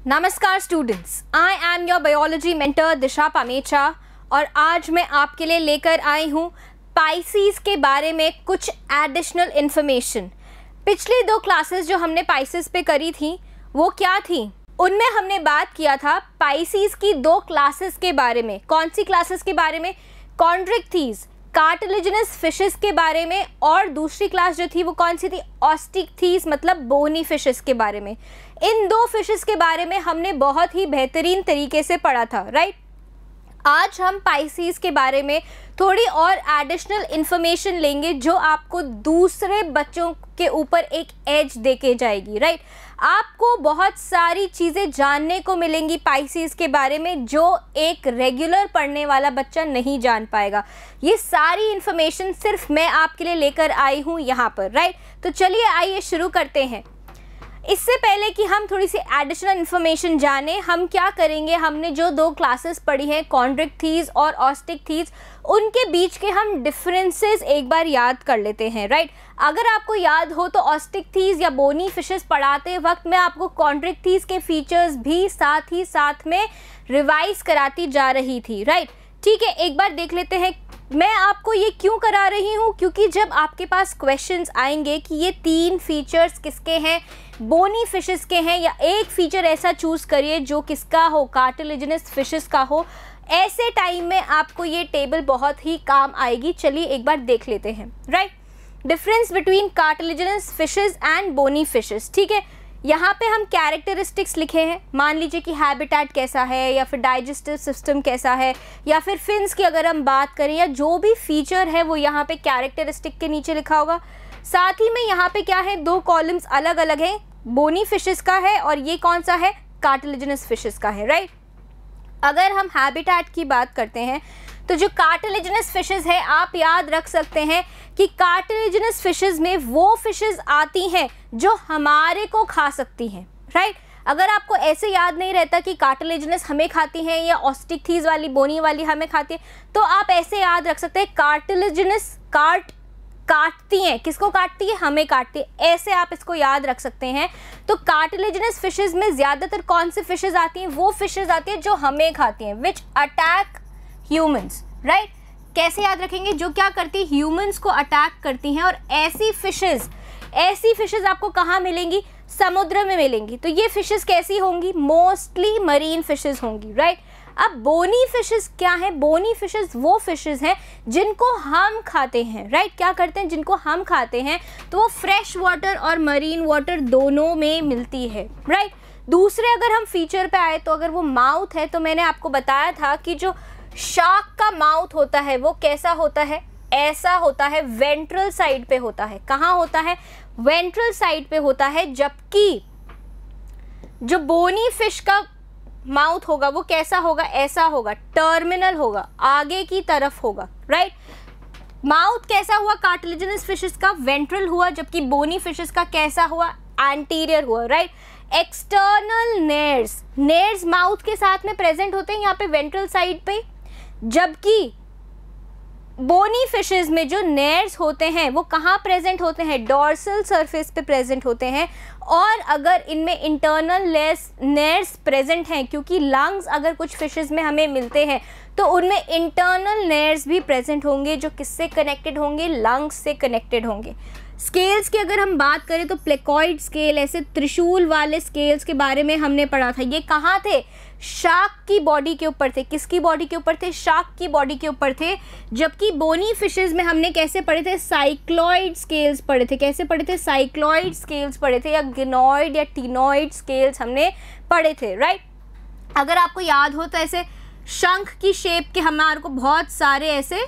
नमस्कार students, I am your biology mentor Disha Pamecha और आज मैं आपके लिए लेकर आई हूँ पाइसेस के बारे में कुछ एडिशनल इन्फॉर्मेशन। पिछली दो क्लासेस जो हमने पाइसेस पे करी थी वो क्या थी? उनमें हमने बात किया था पाइसेस की दो क्लासेस के बारे में। कौन सी क्लासेस के बारे में? कॉन्ड्रिक्थीज, कार्टिलेजिनस फिशेस के बारे में, और दूसरी क्लास जो थी वो कौन सी थी? ऑस्टिकथीज मतलब बोनी फिशेस के बारे में। इन दो फिशेस के बारे में हमने बहुत ही बेहतरीन तरीके से पढ़ा था, राइट। आज हम पाइसेस के बारे में थोड़ी और एडिशनल इन्फॉर्मेशन लेंगे जो आपको दूसरे बच्चों के ऊपर एक एज देके जाएगी, राइट। आपको बहुत सारी चीज़ें जानने को मिलेंगी पाइसेस के बारे में जो एक रेगुलर पढ़ने वाला बच्चा नहीं जान पाएगा। ये सारी इन्फॉर्मेशन सिर्फ मैं आपके लिए लेकर आई हूँ यहाँ पर, राइट। तो चलिए आइए शुरू करते हैं। इससे पहले कि हम थोड़ी सी एडिशनल इन्फॉर्मेशन जाने, हम क्या करेंगे, हमने जो दो क्लासेस पढ़ी हैं कॉन्ड्रिक्थीज और ऑस्टिकथीज, उनके बीच के हम डिफरेंसेस एक बार याद कर लेते हैं, राइट। अगर आपको याद हो तो ऑस्टिकथीज या बोनी फिशेस पढ़ाते वक्त मैं आपको कॉन्ड्रिक्थीज के फीचर्स भी साथ ही साथ में रिवाइज कराती जा रही थी, राइट। ठीक है, एक बार देख लेते हैं मैं आपको ये क्यों करा रही हूँ, क्योंकि जब आपके पास क्वेश्चंस आएंगे कि ये तीन फीचर्स किसके हैं, बोनी फिशेस के हैं, या एक फीचर ऐसा चूज़ करिए जो किसका हो, कार्टिलेजिनस फिशेस का हो, ऐसे टाइम में आपको ये टेबल बहुत ही काम आएगी। चलिए एक बार देख लेते हैं, right. Difference between cartilaginous fishes and bony fishes. ठीक है, यहाँ पे हम कैरेक्टरिस्टिक्स लिखे हैं। मान लीजिए कि हैबिटेट कैसा है, या फिर डाइजेस्टिव सिस्टम कैसा है, या फिर फिन्स की अगर हम बात करें, या जो भी फीचर है वो यहाँ पे कैरेक्टरिस्टिक के नीचे लिखा होगा। साथ ही में यहाँ पे क्या है, दो कॉलम्स अलग अलग हैं, बोनी फिशेस का है और ये कौन सा है, कार्टिलेजिनस फिशेस का है, राइट। अगर हम हैबिटेट की बात करते हैं तो जो कार्टिलेजिनस फिशेस है, आप याद रख सकते हैं कि कार्टिलेजिनस फिशेस में वो फिशेस आती हैं जो हमारे को खा सकती हैं, राइट। अगर आपको ऐसे याद नहीं रहता कि कार्टिलेजिनस हमें खाती हैं या ऑस्टिकथीज वाली बोनी वाली हमें खाती है, तो आप ऐसे याद रख सकते हैं कार्टिलेजिनस काटती हैं। किसको काटती है? हमें काटती है। ऐसे आप इसको याद रख सकते हैं। तो कार्टिलेजिनस फिशेस में ज़्यादातर कौन सी फिशेस आती हैं? वो फिशेस आती हैं जो हमें खाती हैं, विच अटैक ह्यूमंस, राइट। कैसे याद रखेंगे? जो क्या करती है, ह्यूमंस को अटैक करती हैं। और ऐसी फिशेस आपको कहाँ मिलेंगी? समुद्र में मिलेंगी। तो ये फिशेस कैसी होंगी? मोस्टली मरीन फिशेस होंगी, राइट। अब बोनी फिशेस क्या है? बोनी फिशेस वो फिशेस हैं जिनको हम खाते हैं, राइट। क्या करते हैं? जिनको हम खाते हैं, तो वो फ्रेश वाटर और मरीन वाटर दोनों में मिलती है, राइट। दूसरे अगर हम फीचर पे आए तो अगर वो माउथ है, तो मैंने आपको बताया था कि जो शार्क का माउथ होता है वो कैसा होता है? ऐसा होता है, वेंट्रल साइड पे होता है। कहाँ होता है? वेंट्रल साइड पे होता है। जबकि जो बोनी फिश का माउथ होगा वो कैसा होगा? ऐसा होगा, टर्मिनल होगा, आगे की तरफ होगा, राइट। माउथ कैसा हुआ कार्टिलेजिनस फिशेस का? वेंट्रल हुआ। जबकि बोनी फिशेस का कैसा हुआ? एंटीरियर हुआ, राइट। एक्सटर्नल नेर्स माउथ के साथ में प्रेजेंट होते हैं यहाँ पे वेंट्रल साइड पे, जबकि बोनी फिशेस में जो नेर्स होते हैं वो कहाँ प्रेजेंट होते हैं? डॉर्सल सरफेस पे प्रेजेंट होते हैं। और अगर इनमें इंटरनल नेर्स प्रेजेंट हैं, क्योंकि लंग्स अगर कुछ फिशेस में हमें मिलते हैं तो उनमें इंटरनल नेर्स भी प्रेजेंट होंगे जो किससे कनेक्टेड होंगे? लंग्स से कनेक्टेड होंगे। स्केल्स की अगर हम बात करें तो प्लेकॉइड स्केल, ऐसे त्रिशूल वाले स्केल्स के बारे में हमने पढ़ा था। ये कहाँ थे? शार्क की बॉडी के ऊपर थे। किसकी बॉडी के ऊपर थे? शार्क की बॉडी के ऊपर थे। जबकि बोनी फिशेस में हमने कैसे पढ़े थे? साइक्लॉइड स्केल्स पढ़े थे। कैसे पढ़े थे? साइक्लॉइड स्केल्स पढ़े थे, या गिनॉइड या टीनॉइड स्केल्स हमने पढ़े थे, राइट। अगर आपको याद हो तो ऐसे शंख की शेप के हमारे को बहुत सारे ऐसे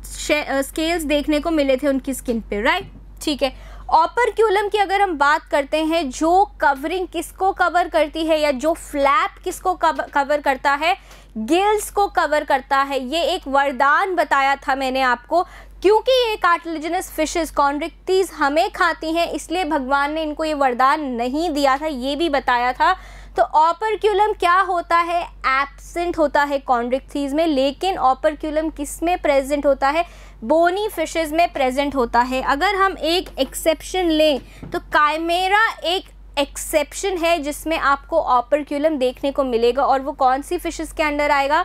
स्केल्स देखने को मिले थे उनकी स्किन पे, राइट। ठीक है, ऑपरक्यूलम की अगर हम बात करते हैं, जो कवरिंग किसको कवर करती है, या जो फ्लैप किसको कवर करता है? गिल्स को कवर करता है। ये एक वरदान बताया था मैंने आपको, क्योंकि ये कार्टिलेजिनस फिशेस कॉन्ड्रिक्थीज हमें खाती हैं, इसलिए भगवान ने इनको ये वरदान नहीं दिया था, ये भी बताया था। तो ऑपरक्यूलम क्या होता है? एब्सेंट होता है कॉन्ड्रिक्थीज में, लेकिन ऑपरक्यूलम किस में प्रेजेंट होता है? बोनी फिशेस में प्रेजेंट होता है। अगर हम एक एक्सेप्शन लें तो काइमेरा एक एक्सेप्शन है जिसमें आपको ऑपरक्यूलम देखने को मिलेगा, और वो कौन सी फिशेस के अंडर आएगा?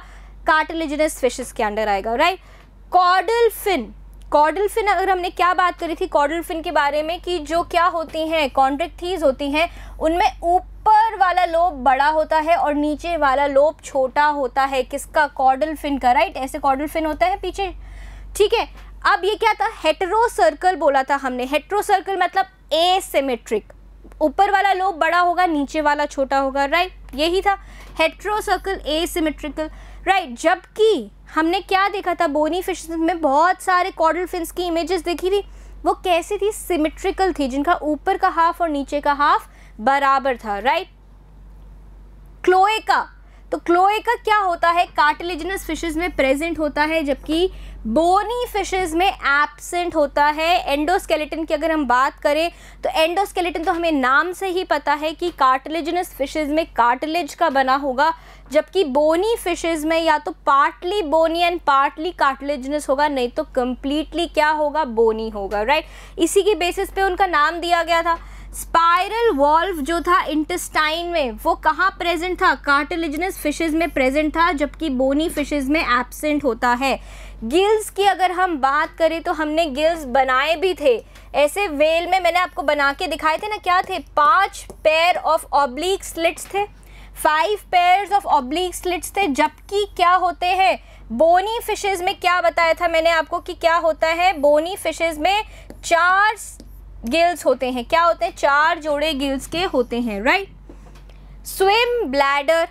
कार्टिलेजिनस फिशेस के अंडर आएगा, right. Caudal fin, caudal fin अगर हमने क्या बात करी थी कॉर्डल फिन के बारे में कि जो क्या होती हैं, कॉन्ड्रिक्थीज होती हैं, उनमें ऊपर वाला लोब बड़ा होता है और नीचे वाला लोब छोटा होता है। किसका? कॉर्डल फिन का, राइट। ऐसे कॉर्डल फिन होता है पीछे, ठीक है। अब ये क्या था? हेटेरो सर्कल बोला था हमने। हेटेरो सर्कल मतलब एसिमेट्रिक, ऊपर वाला लोब बड़ा होगा, नीचे वाला छोटा होगा, राइट। यही था हेटेरो सर्कल एसिमेट्रिकल, राइट। जबकि हमने क्या देखा था? बोनी फिश में बहुत सारे कॉर्डल फिन्स की इमेजेस देखी थी, वो कैसी थी? सिमेट्रिकल थी, जिनका ऊपर का हाफ और नीचे का हाफ बराबर था, राइट। क्लोएका, तो क्लोएका क्या होता है? कार्टिलेजिनस फिशेस में प्रेजेंट होता है, जबकि बोनी फिशेस में एब्सेंट होता है। एंडोस्केलेटन की अगर हम बात करें तो एंडोस्केलेटन तो हमें नाम से ही पता है कि कार्टिलेजिनस फिशेस में कार्टिलेज का बना होगा, जबकि बोनी फिशेस में या तो partly bony and partly cartilaginous होगा, नहीं तो कंप्लीटली क्या होगा? बोनी होगा, राइट। इसी की बेसिस पे उनका नाम दिया गया था। स्पाइरल वॉल्व जो था इंटेस्टाइन में, वो कहाँ प्रेजेंट था? कार्टिलेजिनस फिशेस में प्रेजेंट था, जबकि बोनी फिशेस में एब्सेंट होता है। गिल्स की अगर हम बात करें तो हमने गिल्स बनाए भी थे, ऐसे वेल में मैंने आपको बना के दिखाए थे ना, क्या थे? 5 पेयर ऑफ ऑब्लिक स्लिट्स थे, 5 पेयर्स ऑफ ऑब्लिक स्लिट्स थे। जबकि क्या होते हैं बोनी फिशेस में? क्या बताया था मैंने आपको कि क्या होता है? बोनी फिशेस में 4 गिल्स होते हैं। क्या होते हैं? 4 जोड़े गिल्स के होते हैं, राइट। स्विम ब्लैडर,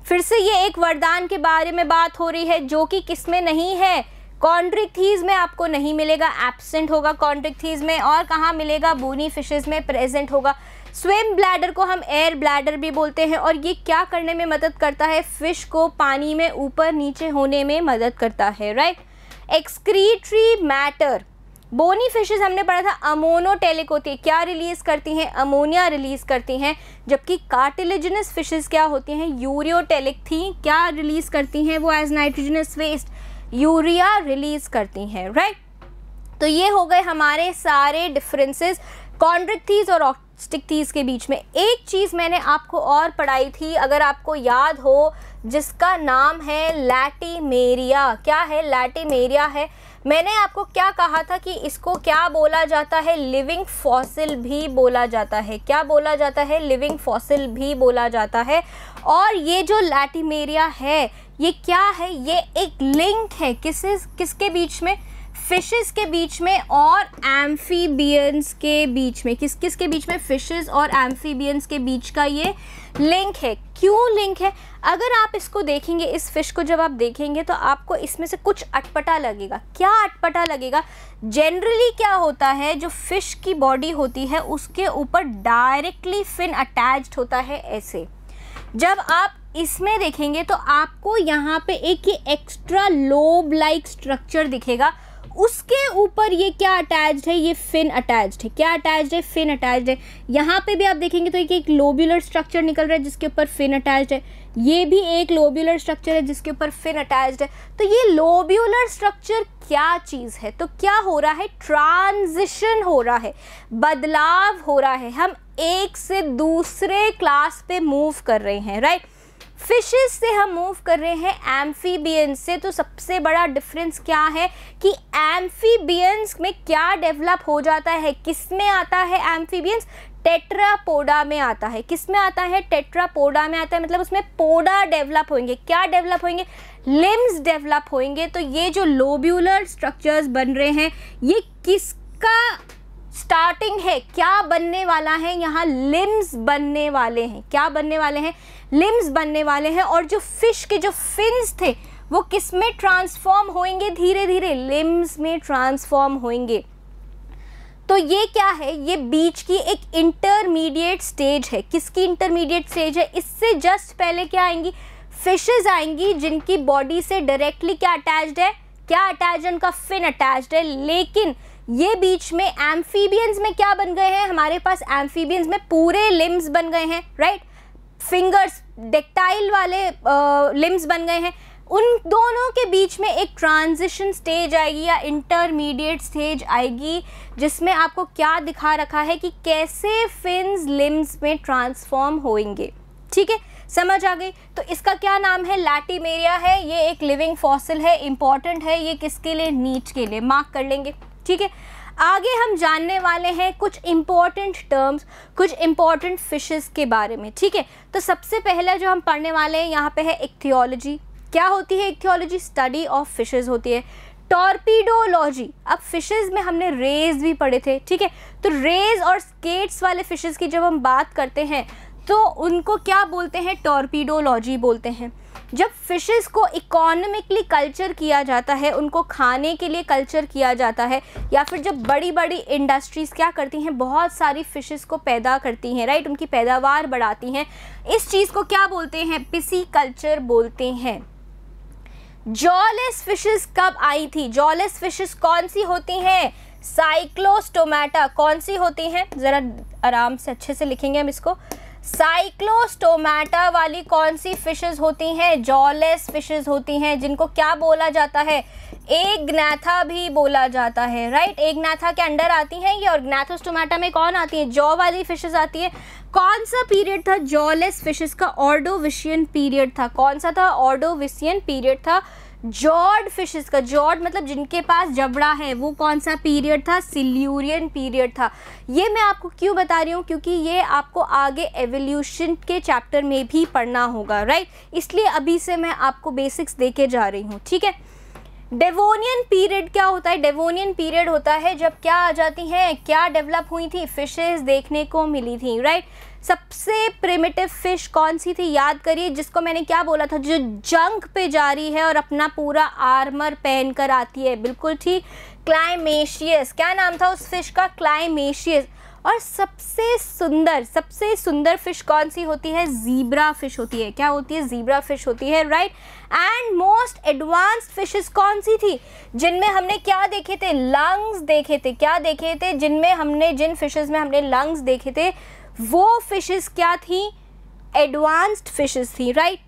फिर से ये एक वरदान के बारे में बात हो रही है, जो कि किस में नहीं है? कॉन्ड्रिक्थीज में आपको नहीं मिलेगा, एब्सेंट होगा कॉन्ड्रिक्थीज में। और कहाँ मिलेगा? बोनी फिशेस में प्रेजेंट होगा। स्विम ब्लैडर को हम एयर ब्लैडर भी बोलते हैं, और ये क्या करने में मदद करता है? फिश को पानी में ऊपर नीचे होने में मदद करता है, right. Excretory matter, bony fishes हमने पढ़ा था अमोनोटेलिक होती है, क्या रिलीज करती हैं? अमोनिया रिलीज करती हैं। जबकि कार्टिलेजिनस फिशेस क्या होती हैं? यूरियोटेलिक थी, क्या रिलीज करती हैं वो as nitrogenous waste? Urea release करती हैं, राइट। तो ये हो गए हमारे सारे डिफरेंसेस कॉन्ड्रिक्थीज और ऑस्टिक्थीज के बीच में। एक चीज़ मैंने आपको और पढ़ाई थी, अगर आपको याद हो, जिसका नाम है लैटिमेरिया। क्या है? लैटिमेरिया है। मैंने आपको क्या कहा था कि इसको क्या बोला जाता है? लिविंग फॉसिल भी बोला जाता है। क्या बोला जाता है? लिविंग फॉसिल भी बोला जाता है। और ये जो लैटिमेरिया है, ये क्या है? ये एक लिंक है किसके बीच में? फिशेस के बीच में और एम्फीबियंस के बीच में। किस के बीच में? फिशेस और एम्फीबियंस के बीच का ये लिंक है। क्यों लिंक है? अगर आप इसको देखेंगे, इस फिश को जब आप देखेंगे तो आपको इसमें से कुछ अटपटा लगेगा। क्या अटपटा लगेगा? जनरली क्या होता है, जो फिश की बॉडी होती है उसके ऊपर डायरेक्टली फिन अटैच्ड होता है ऐसे। जब आप इसमें देखेंगे तो आपको यहाँ पे एक ये एक्स्ट्रा लोब लाइक स्ट्रक्चर दिखेगा, उसके ऊपर ये क्या अटैच्ड है? ये फिन अटैच्ड है। क्या अटैच्ड है? फिन अटैच्ड है। यहाँ पे भी आप देखेंगे तो एक लोब्यूलर स्ट्रक्चर निकल रहा है जिसके ऊपर फिन अटैच्ड है। ये भी एक लोब्यूलर स्ट्रक्चर है जिसके ऊपर फिन अटैच्ड है। तो ये लोब्यूलर स्ट्रक्चर क्या चीज़ है? तो क्या हो रहा है? ट्रांजिशन हो रहा है, बदलाव हो रहा है। हम एक से दूसरे क्लास पे मूव कर रहे हैं, राइट। फिशेस से हम मूव कर रहे हैं एम्फीबियंस से। तो सबसे बड़ा डिफरेंस क्या है कि एम्फीबियंस में क्या डेवलप हो जाता है? किस में आता है एम्फीबियंस? टेट्रापोडा में आता है। किस में आता है? टेट्रापोडा में आता है। मतलब उसमें पोडा डेवलप होंगे। क्या डेवलप होंगे? लिम्स डेवलप होंगे। तो ये जो लोब्यूलर स्ट्रक्चर्स बन रहे हैं, ये किसका स्टार्टिंग है? क्या बनने वाला है? यहाँ लिम्स बनने वाले हैं। क्या बनने वाले हैं? लिम्स बनने वाले हैं। और जो फिश के जो फिन्स थे वो किस में ट्रांसफॉर्म होंगे? धीरे धीरे लिम्स में ट्रांसफॉर्म होंगे। तो ये क्या है? ये बीच की एक इंटरमीडिएट स्टेज है। किसकी इंटरमीडिएट स्टेज है? इससे जस्ट पहले क्या आएंगी? फिशेज आएंगी जिनकी बॉडी से डायरेक्टली क्या अटैच्ड है? क्या अटैच्ड है? उनका फिन अटैच्ड है। लेकिन ये बीच में एम्फीबियंस में क्या बन गए हैं? हमारे पास एम्फीबियंस में पूरे लिम्स बन गए हैं, राइट। फिंगर्स, डेक्टाइल वाले लिम्स बन गए हैं। उन दोनों के बीच में एक ट्रांजिशन स्टेज आएगी या इंटरमीडिएट स्टेज आएगी, जिसमें आपको क्या दिखा रखा है कि कैसे फिन्स लिम्स में ट्रांसफॉर्म होंगे। ठीक है, समझ आ गई। तो इसका क्या नाम है, लैटिमेरिया है। ये एक लिविंग फॉसिल है, इंपॉर्टेंट है ये, किसके लिए, नीच के लिए, मार्क कर लेंगे। ठीक है, आगे हम जानने वाले हैं कुछ इंपॉर्टेंट टर्म्स, कुछ इंपॉर्टेंट फिशेस के बारे में। ठीक है, तो सबसे पहला जो हम पढ़ने वाले हैं यहाँ पे है इक्थियोलॉजी। क्या होती है इक्थियोलॉजी? स्टडी ऑफ फिशेस होती है। टॉर्पीडोलॉजी, अब फिशेस में हमने रेज भी पढ़े थे। ठीक है, तो रेज और स्केट्स वाले फिशेस की जब हम बात करते हैं तो उनको क्या बोलते हैं, टॉर्पीडोलॉजी बोलते हैं। जब फिशेस को इकोनॉमिकली कल्चर किया जाता है, उनको खाने के लिए कल्चर किया जाता है, या फिर जब बड़ी बड़ी इंडस्ट्रीज़ क्या करती हैं, बहुत सारी फिशेस को पैदा करती हैं, राइट, उनकी पैदावार बढ़ाती हैं, इस चीज़ को क्या बोलते हैं, पिसीकल्चर बोलते हैं। जॉलेस फिशेस कब आई थी? जॉलेस फिशेस कौन सी होती हैं? साइक्लोस्टोमाटा। कौन सी होती हैं? ज़रा आराम से अच्छे से लिखेंगे हम इसको। साइक्लोस्टोमाटा वाली कौन सी फिशेस होती हैं? जॉलेस फिशेस होती हैं, जिनको क्या बोला जाता है, एग्नैथा भी बोला जाता है, राइट। एग्नैथा के अंडर आती हैं ये, और ग्नैथोस्टोमाटा में कौन आती है, जॉ वाली फिशेस आती है। कौन सा पीरियड था जॉलेस फिशेस का? ऑर्डोविशियन पीरियड था। कौन सा था? ऑर्डोविशियन पीरियड था। जॉर्ड फिशेस का, जॉर्ड मतलब जिनके पास जबड़ा है, वो कौन सा पीरियड था? सिल्यूरियन पीरियड था। ये मैं आपको क्यों बता रही हूँ, क्योंकि ये आपको आगे एवोल्यूशन के चैप्टर में भी पढ़ना होगा, राइट, इसलिए अभी से मैं आपको बेसिक्स देके जा रही हूँ। ठीक है, डेवोनियन पीरियड क्या होता है? डेवोनियन पीरियड होता है जब क्या आ जाती हैं, क्या डेवलप हुई थी, फिशेस देखने को मिली थी, राइट। सबसे प्रिमिटिव फिश कौन सी थी, याद करिए, जिसको मैंने क्या बोला था, जो जंक पे जा रही है और अपना पूरा आर्मर पहन कर आती है, बिल्कुल ठीक, क्लाइमेशियस। क्या नाम था उस फिश का? क्लाइमेशियस। और सबसे सुंदर फिश कौन सी होती है? ज़ीब्रा फिश होती है। क्या होती है? ज़ीब्रा फिश होती है, right. And most advanced fishes कौन सी थी, जिनमें हमने क्या देखे थे, लंग्स देखे थे। क्या देखे थे? जिन फिशेस में हमने लंग्स देखे थे, वो फिशेस क्या थी? एडवांस्ड फिशेस थी, राइट।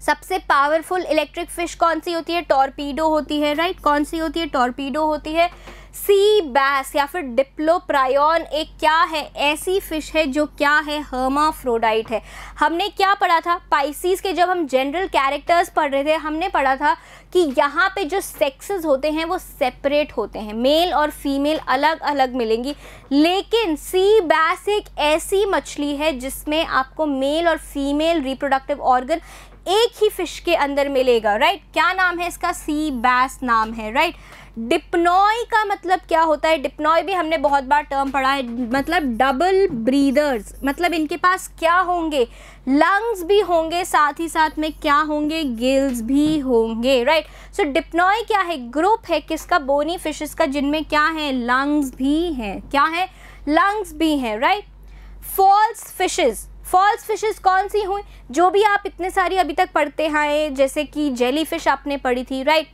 सबसे पावरफुल इलेक्ट्रिक फिश कौन सी होती है? टॉर्पीडो होती है, राइट। कौन सी होती है? टॉर्पीडो होती है। सी बैस या फिर डिप्लोप्रायन एक क्या है, ऐसी फिश है जो क्या है, हर्माफ्रोडाइट है। हमने क्या पढ़ा था, पाइसीज के जब हम जनरल कैरेक्टर्स पढ़ रहे थे, हमने पढ़ा था कि यहाँ पे जो सेक्सेस होते हैं वो सेपरेट होते हैं, मेल और फीमेल अलग अलग मिलेंगी। लेकिन सी बैस एक ऐसी मछली है जिसमें आपको मेल और फीमेल रिप्रोडक्टिव ऑर्गन एक ही फिश के अंदर मिलेगा, राइट। क्या नाम है इसका? सी बैस नाम है, राइट। डिप्नॉय का मतलब क्या होता है? डिप्नॉय भी हमने बहुत बार टर्म पढ़ा है, मतलब डबल ब्रीदर्स, मतलब इनके पास क्या होंगे, लंग्स भी होंगे, साथ ही साथ में क्या होंगे, गिल्स भी होंगे, राइट। सो डिप्नॉय क्या है? ग्रुप है किसका? बोनी फिशेस का, जिनमें क्या है, लंग्स भी हैं। क्या है? लंग्स भी हैं, राइट। फॉल्स फिशेस कौन सी हुई? जो भी आप इतने सारी अभी तक पढ़ते हैं, जैसे कि जेली फिश आपने पढ़ी थी, राइट,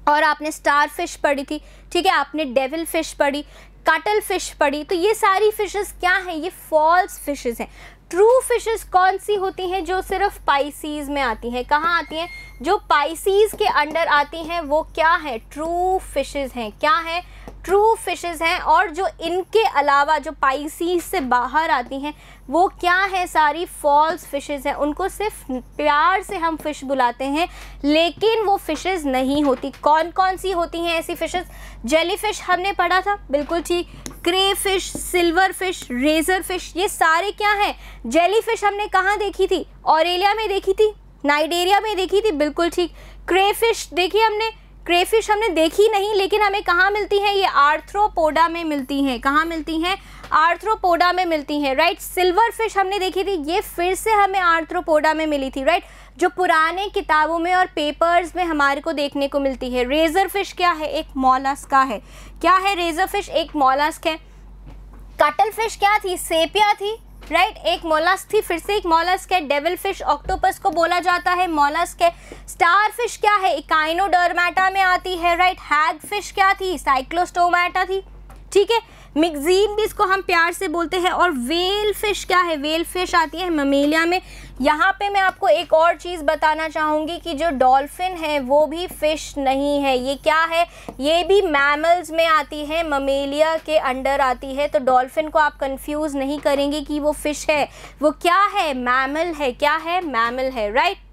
और आपने स्टार फिश पढ़ी थी, ठीक है, आपने डेविल फिश पढ़ी, कटल फिश पढ़ी, तो ये सारी फिशेस क्या हैं? ये फॉल्स फिशेस हैं। ट्रू फिशेस कौन सी होती हैं? जो सिर्फ पाइसीज में आती हैं। कहाँ आती हैं? जो पाइसीज के अंडर आती हैं वो क्या है? ट्रू फिशेस हैं। क्या है? ट्रू फिशेस हैं। और जो इनके अलावा जो पाइसीज से बाहर आती हैं वो क्या है? सारी फॉल्स फिशेस हैं। उनको सिर्फ प्यार से हम फिश बुलाते हैं, लेकिन वो फिशेस नहीं होती। कौन कौन सी होती हैं ऐसी फिशेस? जेलीफिश हमने पढ़ा था, बिल्कुल ठीक। Crayfish, silverfish, razorfish, ये सारे क्या हैं? जेलीफिश हमने कहाँ देखी थी? ऑरेलिया में देखी थी, नाइडेरिया में देखी थी, बिल्कुल ठीक। क्रेफिश देखी हमने, क्रेफिश हमने देखी नहीं, लेकिन हमें कहाँ मिलती हैं? ये आर्थ्रोपोडा में मिलती हैं। कहाँ मिलती हैं? आर्थ्रोपोडा में मिलती हैं, राइट। सिल्वर फिश हमने देखी थी, ये फिर से हमें आर्थ्रोपोडा में मिली थी, राइट, जो पुराने किताबों में और पेपर्स में हमारे को देखने को मिलती है। रेजर फिश क्या है? एक मॉलस्क है। क्या है? रेजर फिश एक मॉलस्क है। कटल फिश क्या थी? सेपिया थी, राइट, एक मॉलस्क थी, फिर से एक मॉलस्क है। डेविल फिश ऑक्टोपस को बोला जाता है, मॉलस्क है। स्टार फिश क्या है? इकाइनोडर्मेटा में आती है, राइट। हैग फिश क्या थी? साइक्लोस्टोमाटा थी, ठीक है। मिक्जीन भी इसको हम प्यार से बोलते हैं। और वेल फिश क्या है? वेल फिश आती है ममेलिया में। यहाँ पे मैं आपको एक और चीज़ बताना चाहूँगी कि जो डॉल्फिन है वो भी फ़िश नहीं है। ये क्या है? ये भी मैमल्स में आती है, ममेलिया के अंडर आती है। तो डॉल्फिन को आप कंफ्यूज नहीं करेंगे कि वो फ़िश है, वो क्या है? मैमल है। क्या है? मैमल है, राइट।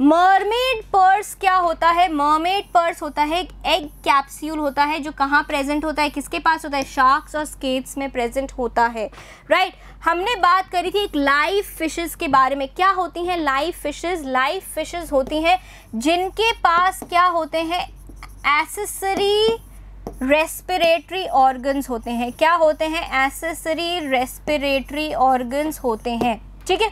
मरमेड पर्स क्या होता है? मरमेड पर्स होता है एक एग कैप्सूल होता है जो कहाँ प्रेजेंट होता है? किसके पास होता है? शार्क्स और स्केट्स में प्रेजेंट होता है, राइट। हमने बात करी थी एक लाइव फिशेस के बारे में। क्या होती हैं लाइव फिशेस? लाइव फिशेस होती हैं जिनके पास क्या होते हैं? एक्सेसरी रेस्पिरेटरी ऑर्गन्स होते हैं। क्या होते हैं? एक्सेसरी रेस्पिरेटरी ऑर्गन्स होते हैं, ठीक है।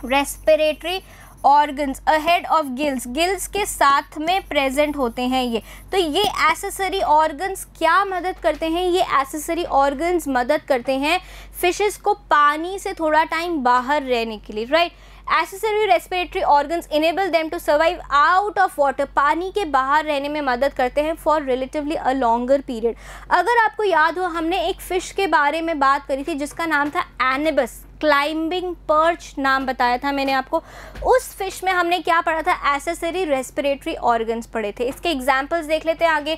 Respiratory organs ahead of gills, gills के साथ में प्रेजेंट होते हैं ये। तो ये एक्सेसरी ऑर्गन्स क्या मदद करते हैं? ये एक्सेसरी ऑर्गन्स मदद करते हैं फिशेस को पानी से थोड़ा टाइम बाहर रहने के लिए, right. Accessory respiratory organs enable them to survive out of water, पानी के बाहर रहने में मदद करते हैं for relatively a longer period. अगर आपको याद हो, हमने एक फ़िश के बारे में बात करी थी जिसका नाम था एनेबस, क्लाइंबिंग पर्च नाम बताया था मैंने आपको। उस फिश में हमने क्या पढ़ा था? एक्सेसरी रेस्पिरेटरी ऑर्गन्स पढ़े थे। इसके एग्जाम्पल्स देख लेते हैं आगे।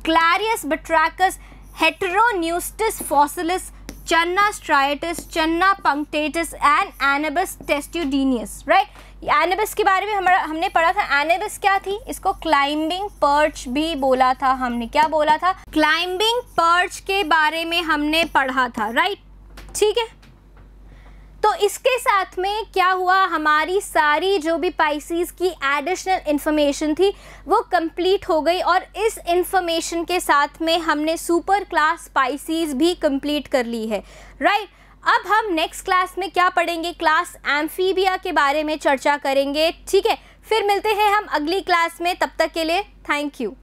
क्लैरियस बट्रैकस, हेटेरोन्यूस्टिस फॉसिलिस, चन्ना स्ट्राइटिस, चन्ना पंक्टेटिस एंड एनेबस टेस्ट्यूडिनियस, राइट। एनेबस के बारे में हमने पढ़ा था। एनेबस क्या थी? इसको क्लाइंबिंग पर्च भी बोला था हमने। क्या बोला था? क्लाइंबिंग पर्च के बारे में हमने पढ़ा था, राइट, ठीक है। तो इसके साथ में क्या हुआ? हमारी सारी जो भी पाइसीज की एडिशनल इन्फॉर्मेशन थी वो कंप्लीट हो गई और इस इन्फॉर्मेशन के साथ में हमने सुपर क्लास पाइसीज भी कंप्लीट कर ली है, राइट। अब हम नेक्स्ट क्लास में क्या पढ़ेंगे? क्लास एम्फीबिया के बारे में चर्चा करेंगे, ठीक है। फिर मिलते हैं हम अगली क्लास में, तब तक के लिए थैंक यू।